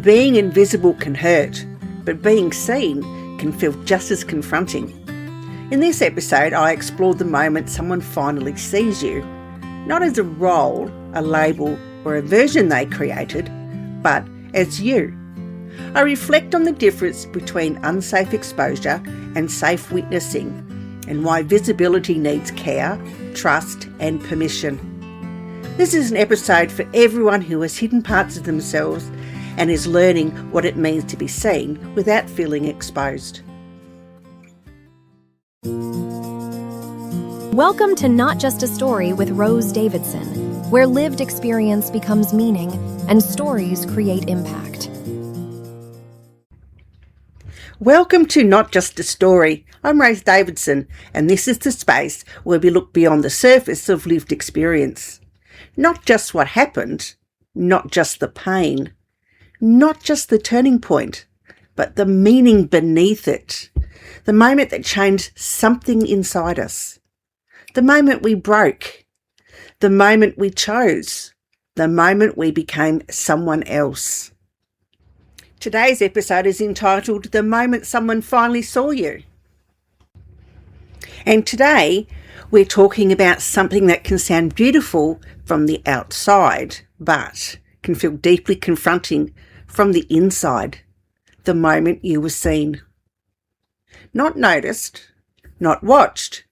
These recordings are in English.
Being invisible can hurt, but being seen can feel just as confronting. In this episode, I explored the moment someone finally sees you, not as a role, a label, or a version they created, but as you. I reflect on the difference between unsafe exposure and safe witnessing, and why visibility needs care, trust, and permission. This is an episode for everyone who has hidden parts of themselves and is learning what it means to be seen without feeling exposed. Welcome to Not Just a Story with Rose Davidson, where lived experience becomes meaning and stories create impact. Welcome to Not Just a Story. I'm Rose Davidson, and this is the space where we look beyond the surface of lived experience. Not just what happened, not just the pain, not just the turning point, but the meaning beneath it. The moment that changed something inside us. The moment we broke. The moment we chose. The moment we became someone else. Today's episode is entitled The Moment Someone Finally Saw You. And today we're talking about something that can sound beautiful from the outside, but can feel deeply confronting from the inside. The moment you were seen. Not noticed, not watched,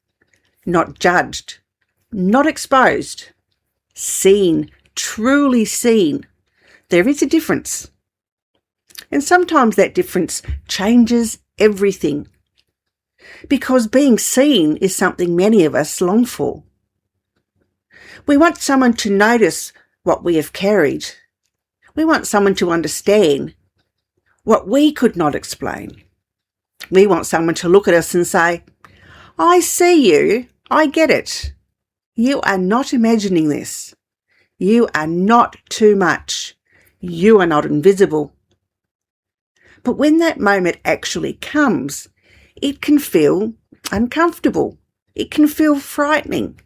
not judged, not exposed. Seen, truly seen. There is a difference. And sometimes that difference changes everything. Because being seen is something many of us long for. We want someone to notice what we have carried. We want someone to understand what we could not explain. We want someone to look at us and say, I see you, I get it. You are not imagining this. You are not too much. You are not invisible. But when that moment actually comes, it can feel uncomfortable. It can feel frightening.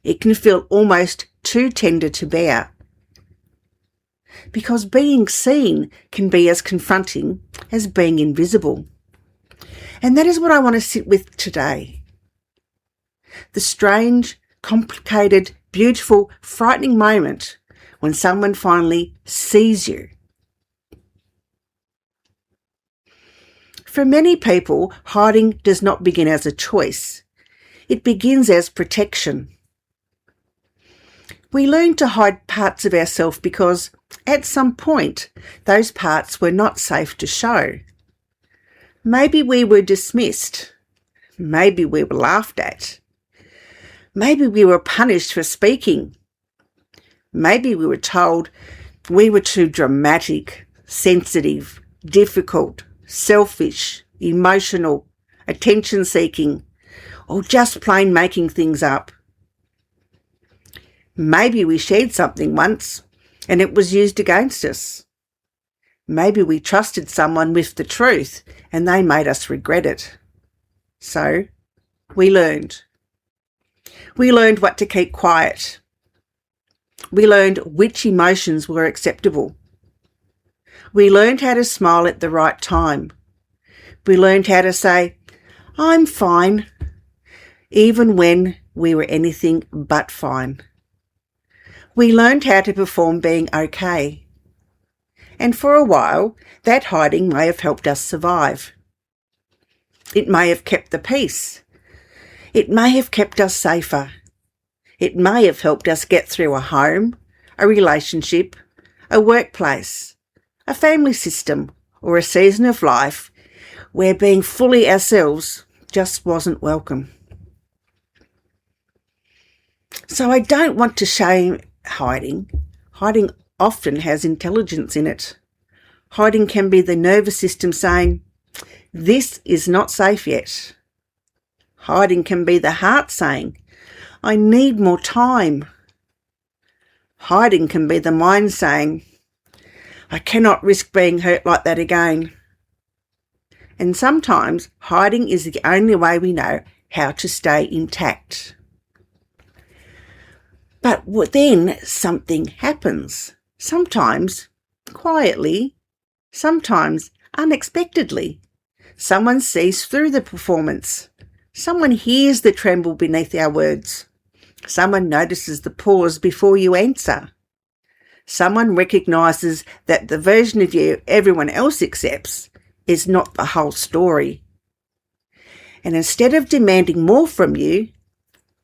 It can feel almost too tender to bear. Because being seen can be as confronting as being invisible. And that is what I want to sit with today. The strange, complicated, beautiful, frightening moment when someone finally sees you. For many people, hiding does not begin as a choice. It begins as protection. We learn to hide parts of ourselves because, at some point, those parts were not safe to show. Maybe we were dismissed. Maybe we were laughed at. Maybe we were punished for speaking. Maybe we were told we were too dramatic, sensitive, difficult, selfish, emotional, attention-seeking, or just plain making things up. Maybe we shared something once and it was used against us. Maybe we trusted someone with the truth and they made us regret it. So, we learned. We learned what to keep quiet. We learned which emotions were acceptable. We learned how to smile at the right time. We learned how to say, I'm fine, even when we were anything but fine. We learned how to perform being okay. And for a while, that hiding may have helped us survive. It may have kept the peace. It may have kept us safer. It may have helped us get through a home, a relationship, a workplace, a family system, or a season of life where being fully ourselves just wasn't welcome. So I don't want to shame hiding. Hiding often has intelligence in it. Hiding can be the nervous system saying, this is not safe yet. Hiding can be the heart saying, I need more time. Hiding can be the mind saying, I cannot risk being hurt like that again. And sometimes hiding is the only way we know how to stay intact. But then something happens, sometimes quietly, sometimes unexpectedly. Someone sees through the performance. Someone hears the tremble beneath our words. Someone notices the pause before you answer. Someone recognises that the version of you everyone else accepts is not the whole story. And instead of demanding more from you,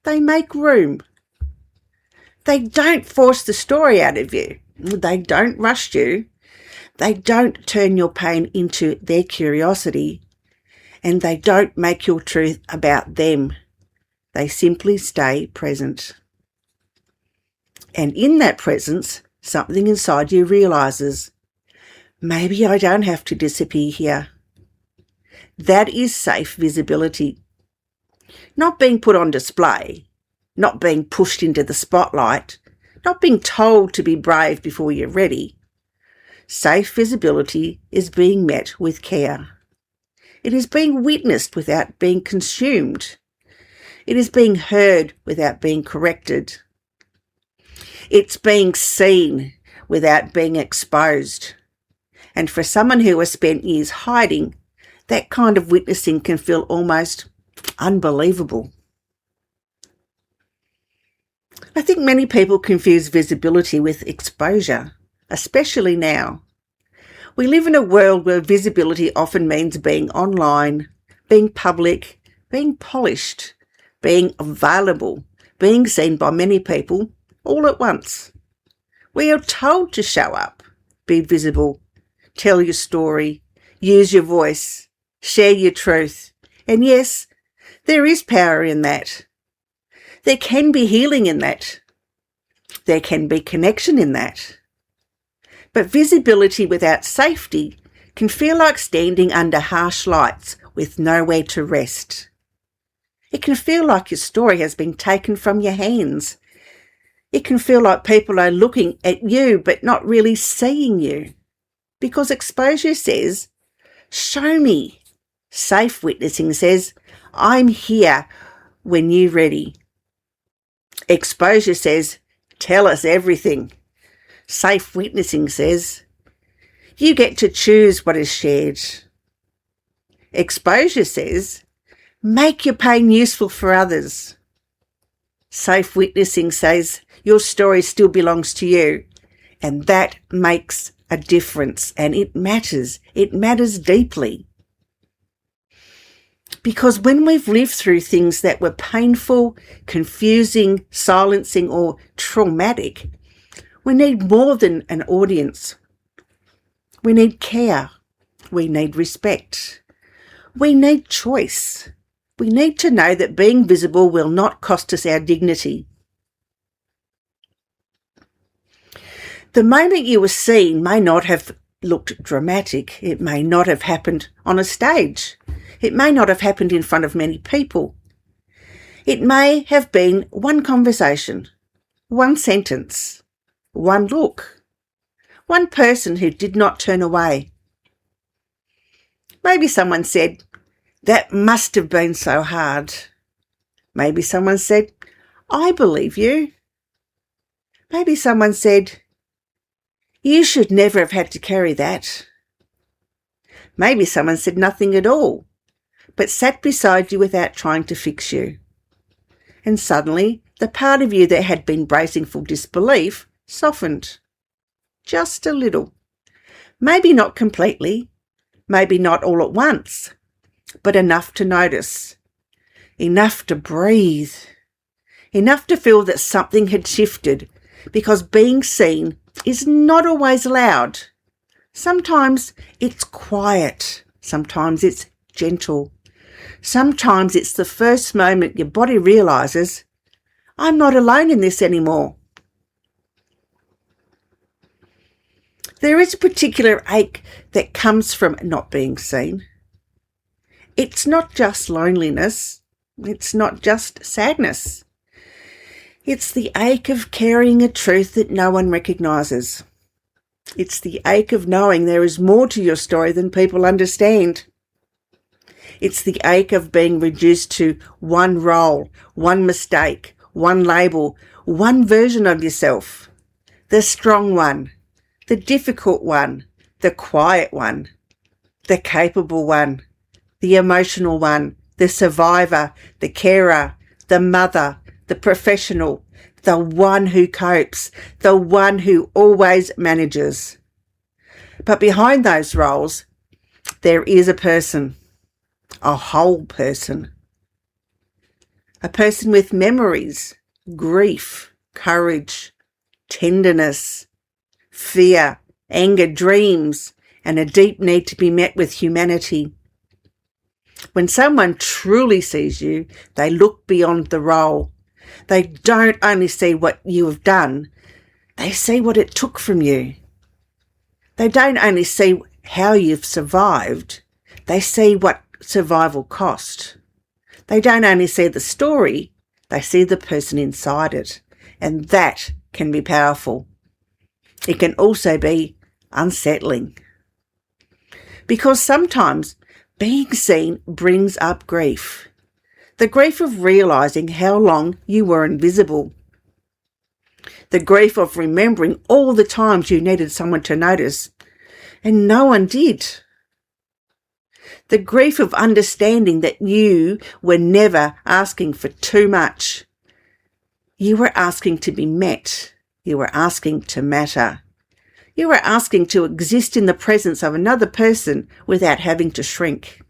they make room. They don't force the story out of you. They don't rush you. They don't turn your pain into their curiosity. And they don't make your truth about them. They simply stay present. And in that presence, something inside you realises, maybe I don't have to disappear here. That is safe visibility. Not being put on display, not being pushed into the spotlight, not being told to be brave before you're ready. Safe visibility is being met with care. It is being witnessed without being consumed. It is being heard without being corrected. It's being seen without being exposed. And for someone who has spent years hiding, that kind of witnessing can feel almost unbelievable. I think many people confuse visibility with exposure, especially now. We live in a world where visibility often means being online, being public, being polished, being available, being seen by many people all at once. We are told to show up, be visible, tell your story, use your voice, share your truth. And yes, there is power in that. There can be healing in that. There can be connection in that. But visibility without safety can feel like standing under harsh lights with nowhere to rest. It can feel like your story has been taken from your hands. It can feel like people are looking at you but not really seeing you. Because exposure says, show me. Safe witnessing says, I'm here when you're ready. Exposure says, tell us everything. Safe witnessing says, you get to choose what is shared. Exposure says, make your pain useful for others. Safe witnessing says, your story still belongs to you. And that makes a difference, and it matters. It matters deeply. Because when we've lived through things that were painful, confusing, silencing, or traumatic, we need more than an audience. We need care. We need respect. We need choice. We need to know that being visible will not cost us our dignity. The moment you were seen may not have looked dramatic. It may not have happened on a stage. It may not have happened in front of many people. It may have been one conversation, one sentence, one look, one person who did not turn away. Maybe someone said, that must have been so hard. Maybe someone said, I believe you. Maybe someone said, you should never have had to carry that. Maybe someone said nothing at all, but sat beside you without trying to fix you. And suddenly, the part of you that had been bracing for disbelief softened. Just a little. Maybe not completely, maybe not all at once, but enough to notice, enough to breathe, enough to feel that something had shifted, because being seen is not always loud. Sometimes it's quiet, sometimes it's gentle. Sometimes it's the first moment your body realises, I'm not alone in this anymore. There is a particular ache that comes from not being seen. It's not just loneliness. It's not just sadness. It's the ache of carrying a truth that no one recognises. It's the ache of knowing there is more to your story than people understand. It's the ache of being reduced to one role, one mistake, one label, one version of yourself. The strong one, the difficult one, the quiet one, the capable one, the emotional one, the survivor, the carer, the mother, the professional, the one who copes, the one who always manages. But behind those roles, there is a person, a whole person. A person with memories, grief, courage, tenderness, fear, anger, dreams, and a deep need to be met with humanity. When someone truly sees you, they look beyond the role. They don't only see what you have done, they see what it took from you. They don't only see how you've survived, they see what survival cost. They don't only see the story, they see the person inside it. And that can be powerful. It can also be unsettling. Because sometimes being seen brings up grief. The grief of realising how long you were invisible. The grief of remembering all the times you needed someone to notice and no one did. The grief of understanding that you were never asking for too much. You were asking to be met. You were asking to matter. You were asking to exist in the presence of another person without having to shrink.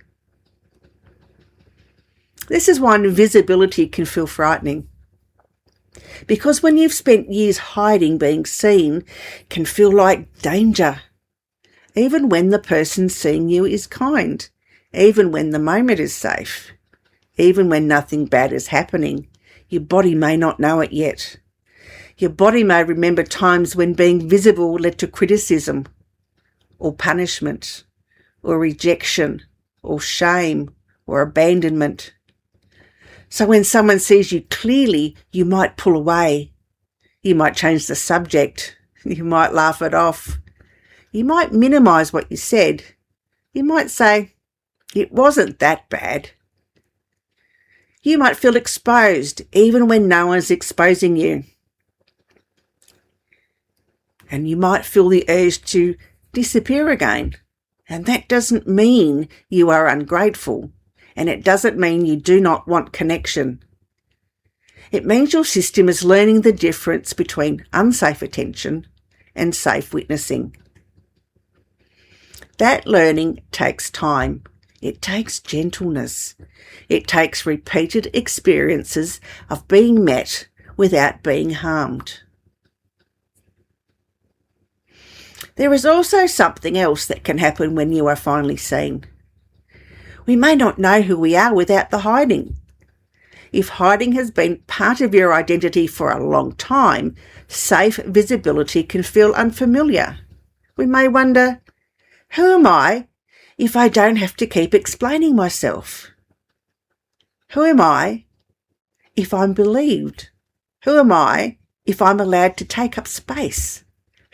This is why invisibility can feel frightening. Because when you've spent years hiding, being seen can feel like danger. Even when the person seeing you is kind. Even when the moment is safe, even when nothing bad is happening, your body may not know it yet. Your body may remember times when being visible led to criticism, or punishment, or rejection, or shame, or abandonment. So when someone sees you clearly, you might pull away. You might change the subject. You might laugh it off. You might minimise what you said. You might say, "It wasn't that bad." You might feel exposed even when no one's exposing you. And you might feel the urge to disappear again. And that doesn't mean you are ungrateful. And it doesn't mean you do not want connection. It means your system is learning the difference between unsafe attention and safe witnessing. That learning takes time. It takes gentleness. It takes repeated experiences of being met without being harmed. There is also something else that can happen when you are finally seen. We may not know who we are without the hiding. If hiding has been part of your identity for a long time, safe visibility can feel unfamiliar. We may wonder, who am I if I don't have to keep explaining myself? Who am I if I'm believed? Who am I if I'm allowed to take up space?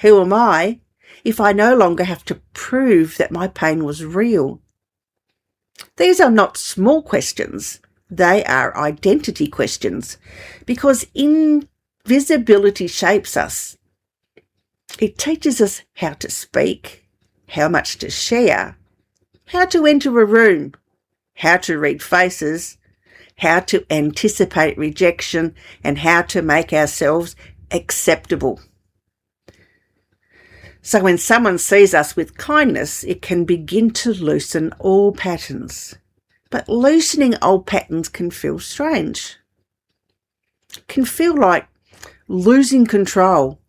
Who am I if I no longer have to prove that my pain was real? These are not small questions. They are identity questions because invisibility shapes us. It teaches us how to speak, how much to share, how to enter a room, how to read faces, how to anticipate rejection, and how to make ourselves acceptable. So when someone sees us with kindness, it can begin to loosen all patterns. But loosening old patterns can feel strange. It can feel like losing control.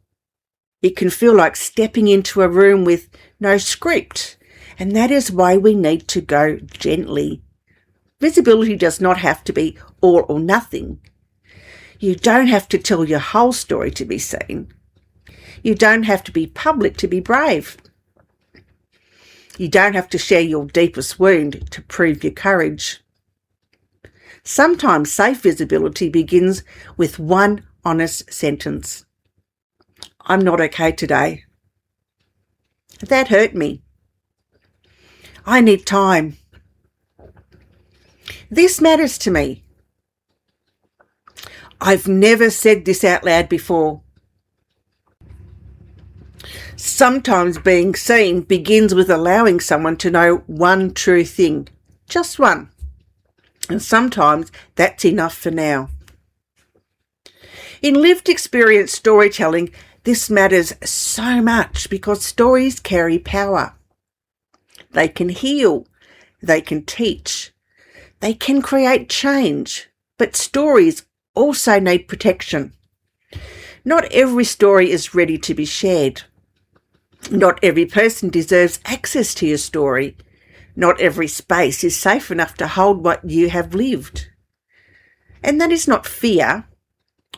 It can feel like stepping into a room with no script. And that is why we need to go gently. Visibility does not have to be all or nothing. You don't have to tell your whole story to be seen. You don't have to be public to be brave. You don't have to share your deepest wound to prove your courage. Sometimes safe visibility begins with one honest sentence. I'm not okay today. That hurt me. I need time. This matters to me. I've never said this out loud before. Sometimes being seen begins with allowing someone to know one true thing, just one. And sometimes that's enough for now. In lived experience storytelling, this matters so much because stories carry power. They can heal, they can teach, they can create change, but stories also need protection. Not every story is ready to be shared. Not every person deserves access to your story. Not every space is safe enough to hold what you have lived. And that is not fear,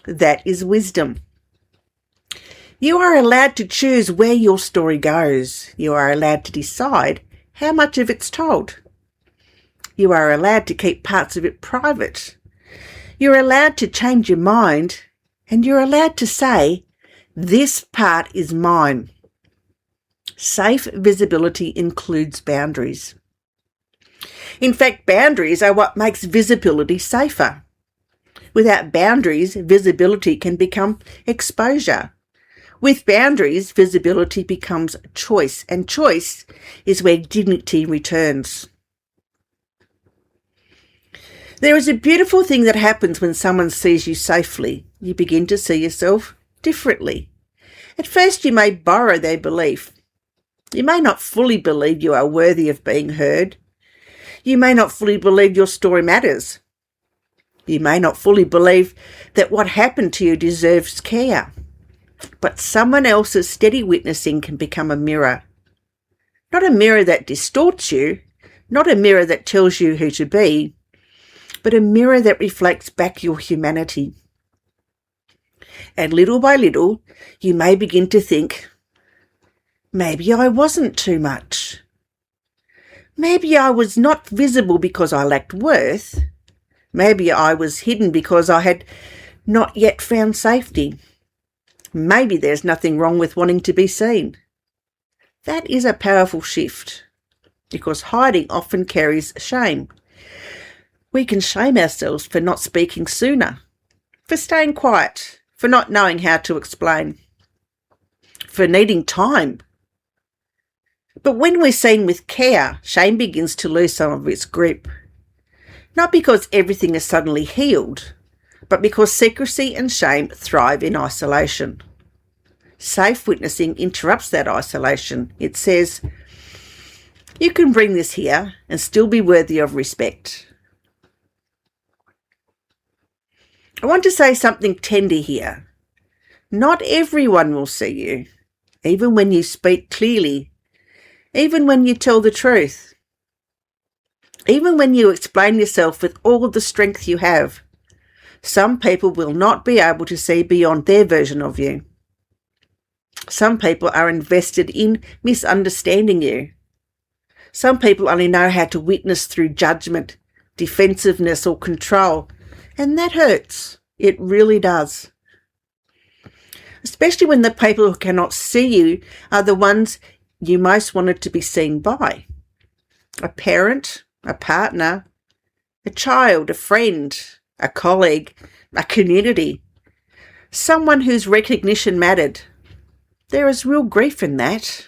that is wisdom. You are allowed to choose where your story goes. You are allowed to decide how much of it's told. You are allowed to keep parts of it private. You're allowed to change your mind, and you're allowed to say, this part is mine. Safe visibility includes boundaries. In fact, boundaries are what makes visibility safer. Without boundaries, visibility can become exposure. With boundaries, visibility becomes choice, and choice is where dignity returns. There is a beautiful thing that happens when someone sees you safely. You begin to see yourself differently. At first, you may borrow their belief. You may not fully believe you are worthy of being heard. You may not fully believe your story matters. You may not fully believe that what happened to you deserves care. But someone else's steady witnessing can become a mirror. Not a mirror that distorts you, not a mirror that tells you who to be, but a mirror that reflects back your humanity. And little by little, you may begin to think, maybe I wasn't too much. Maybe I was not visible because I lacked worth. Maybe I was hidden because I had not yet found safety. Maybe there's nothing wrong with wanting to be seen. That is a powerful shift, because hiding often carries shame. We can shame ourselves for not speaking sooner, for staying quiet, for not knowing how to explain, for needing time. But when we're seen with care, shame begins to lose some of its grip. Not because everything is suddenly healed, but because secrecy and shame thrive in isolation. Safe witnessing interrupts that isolation. It says, you can bring this here and still be worthy of respect. I want to say something tender here. Not everyone will see you, even when you speak clearly, even when you tell the truth, even when you explain yourself with all the strength you have. Some people will not be able to see beyond their version of you. Some people are invested in misunderstanding you. Some people only know how to witness through judgment, defensiveness, or control, and that hurts. It really does. Especially when the people who cannot see you are the ones you most wanted to be seen by. A parent, a partner, a child, a friend, a colleague, a community, someone whose recognition mattered. There is real grief in that,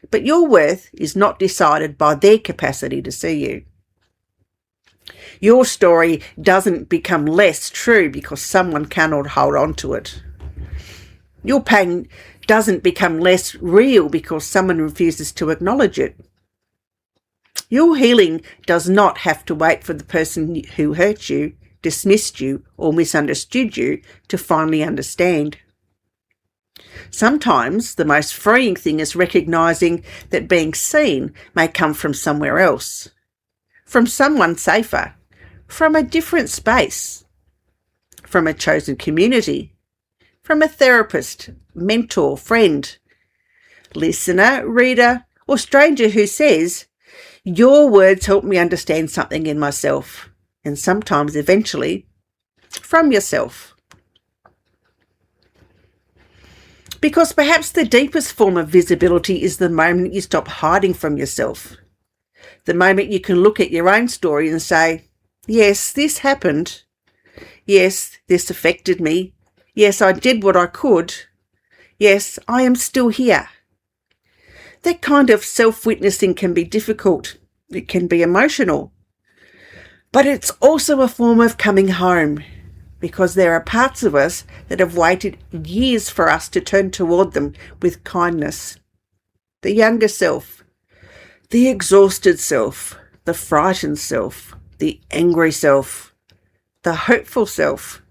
but your worth is not decided by their capacity to see you. Your story doesn't become less true because someone cannot hold on to it. Your pain doesn't become less real because someone refuses to acknowledge it. Your healing does not have to wait for the person who hurt you, dismissed you, or misunderstood you to finally understand. Sometimes the most freeing thing is recognizing that being seen may come from somewhere else, from someone safer, from a different space, from a chosen community, from a therapist, mentor, friend, listener, reader, or stranger who says, your words help me understand something in myself, and sometimes eventually from yourself. Because perhaps the deepest form of visibility is the moment you stop hiding from yourself. The moment you can look at your own story and say, yes, this happened. Yes, this affected me. Yes, I did what I could. Yes, I am still here. That kind of self-witnessing can be difficult. It can be emotional. But it's also a form of coming home, because there are parts of us that have waited years for us to turn toward them with kindness. The younger self, the exhausted self, the frightened self, the angry self, the hopeful self,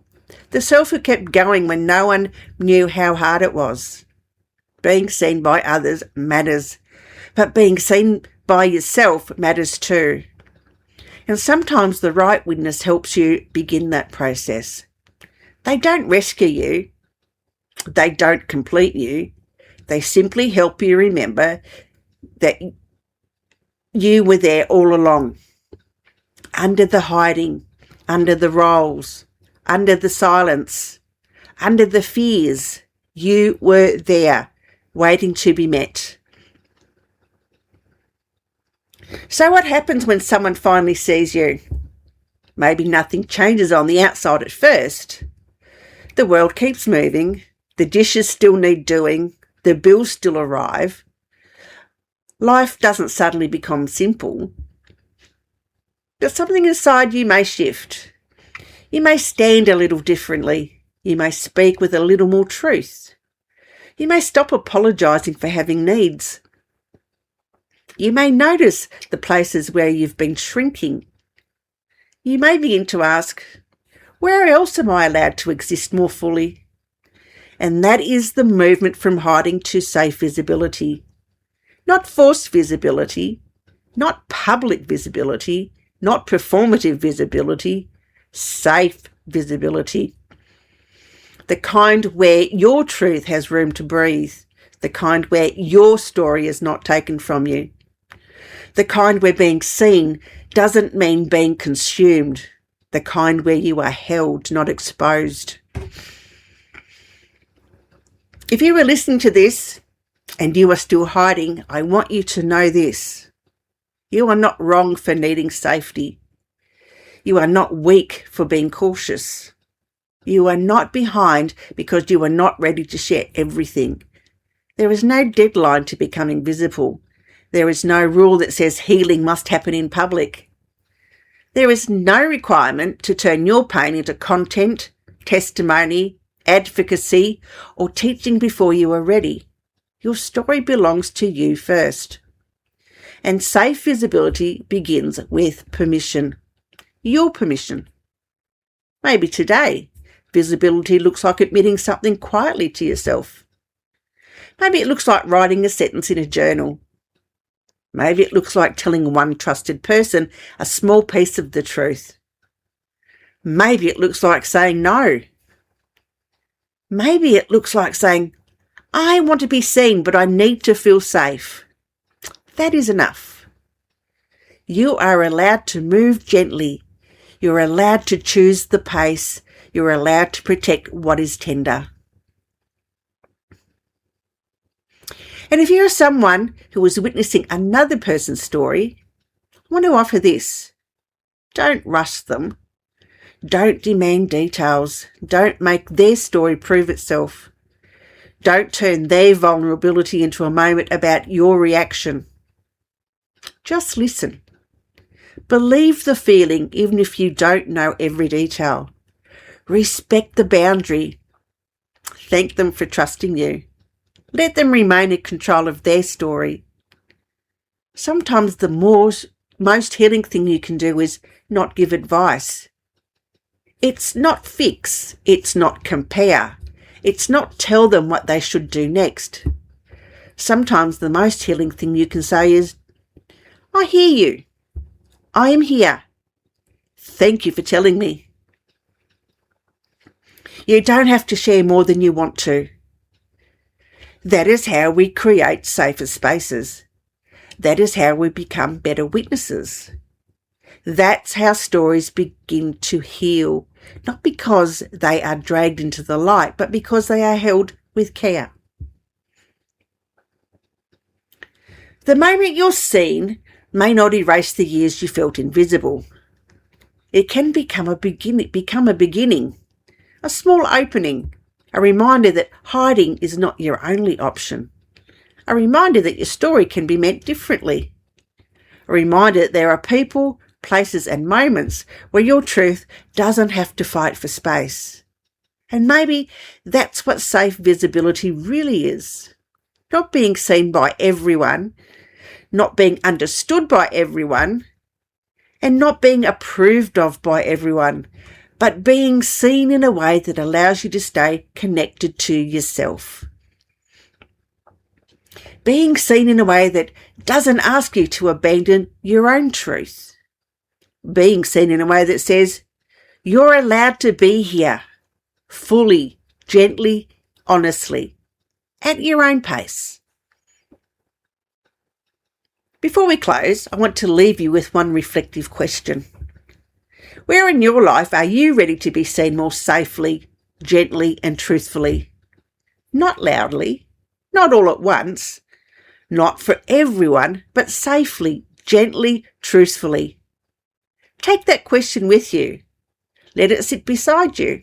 the self who kept going when no one knew how hard it was. Being seen by others matters, but being seen by yourself matters too. And sometimes the right witness helps you begin that process. They don't rescue you. They don't complete you. They simply help you remember that you were there all along, under the hiding, under the roles, under the silence, under the fears. You were there, waiting to be met. So what happens when someone finally sees you? Maybe nothing changes on the outside at first. The world keeps moving. The dishes still need doing. The bills still arrive. Life doesn't suddenly become simple. But something inside you may shift. You may stand a little differently. You may speak with a little more truth. You may stop apologising for having needs. You may notice the places where you've been shrinking. You may begin to ask, where else am I allowed to exist more fully? And that is the movement from hiding to safe visibility. Not forced visibility, not public visibility, not performative visibility, safe visibility. The kind where your truth has room to breathe, the kind where your story is not taken from you. The kind where being seen doesn't mean being consumed. The kind where you are held, not exposed. If you are listening to this and you are still hiding, I want you to know this. You are not wrong for needing safety. You are not weak for being cautious. You are not behind because you are not ready to share everything. There is no deadline to becoming visible. There is no rule that says healing must happen in public. There is no requirement to turn your pain into content, testimony, advocacy, or teaching before you are ready. Your story belongs to you first. And safe visibility begins with permission. Your permission. Maybe today, visibility looks like admitting something quietly to yourself. Maybe it looks like writing a sentence in a journal. Maybe it looks like telling one trusted person a small piece of the truth. Maybe it looks like saying no. Maybe it looks like saying, I want to be seen, but I need to feel safe. That is enough. You are allowed to move gently. You're allowed to choose the pace. You're allowed to protect what is tender. And if you're someone who is witnessing another person's story, I want to offer this. Don't rush them. Don't demand details. Don't make their story prove itself. Don't turn their vulnerability into a moment about your reaction. Just listen. Believe the feeling even if you don't know every detail. Respect the boundary. Thank them for trusting you. Let them remain in control of their story. Sometimes the most healing thing you can do is not give advice. It's not fix. It's not compare. It's not tell them what they should do next. Sometimes the most healing thing you can say is, I hear you. I am here. Thank you for telling me. You don't have to share more than you want to. That is how we create safer spaces. That is how we become better witnesses. That's how stories begin to heal, not because they are dragged into the light, but because they are held with care. The moment you're seen may not erase the years you felt invisible. It can become a beginning, a small opening, a reminder that hiding is not your only option. A reminder that your story can be meant differently. A reminder that there are people, places and moments where your truth doesn't have to fight for space. And maybe that's what safe visibility really is. Not being seen by everyone, not being understood by everyone, and not being approved of by everyone, but being seen in a way that allows you to stay connected to yourself. Being seen in a way that doesn't ask you to abandon your own truth. Being seen in a way that says, you're allowed to be here, fully, gently, honestly, at your own pace. Before we close, I want to leave you with one reflective question. Where in your life are you ready to be seen more safely, gently and truthfully? Not loudly, not all at once, not for everyone, but safely, gently, truthfully. Take that question with you. Let it sit beside you.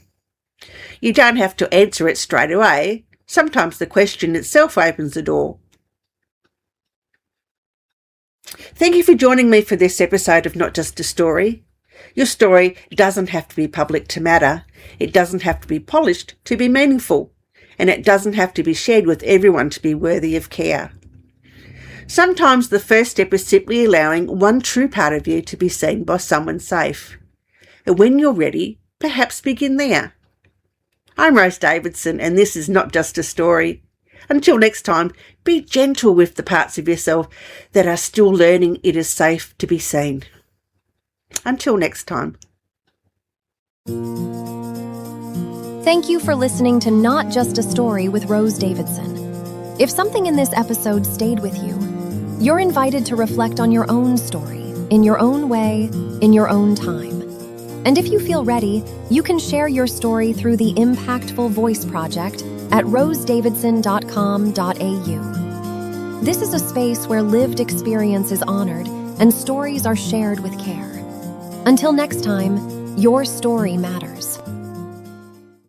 You don't have to answer it straight away. Sometimes the question itself opens the door. Thank you for joining me for this episode of Not Just a Story. Your story doesn't have to be public to matter. It doesn't have to be polished to be meaningful. And it doesn't have to be shared with everyone to be worthy of care. Sometimes the first step is simply allowing one true part of you to be seen by someone safe. And when you're ready, perhaps begin there. I'm Rose Davidson, and this is Not Just a Story. Until next time, be gentle with the parts of yourself that are still learning it is safe to be seen. Until next time. Thank you for listening to Not Just a Story with Rose Davidson. If something in this episode stayed with you, you're invited to reflect on your own story, in your own way, in your own time. And if you feel ready, you can share your story through the Impactful Voice Project at rosedavidson.com.au. This is a space where lived experience is honored and stories are shared with care. Until next time, your story matters.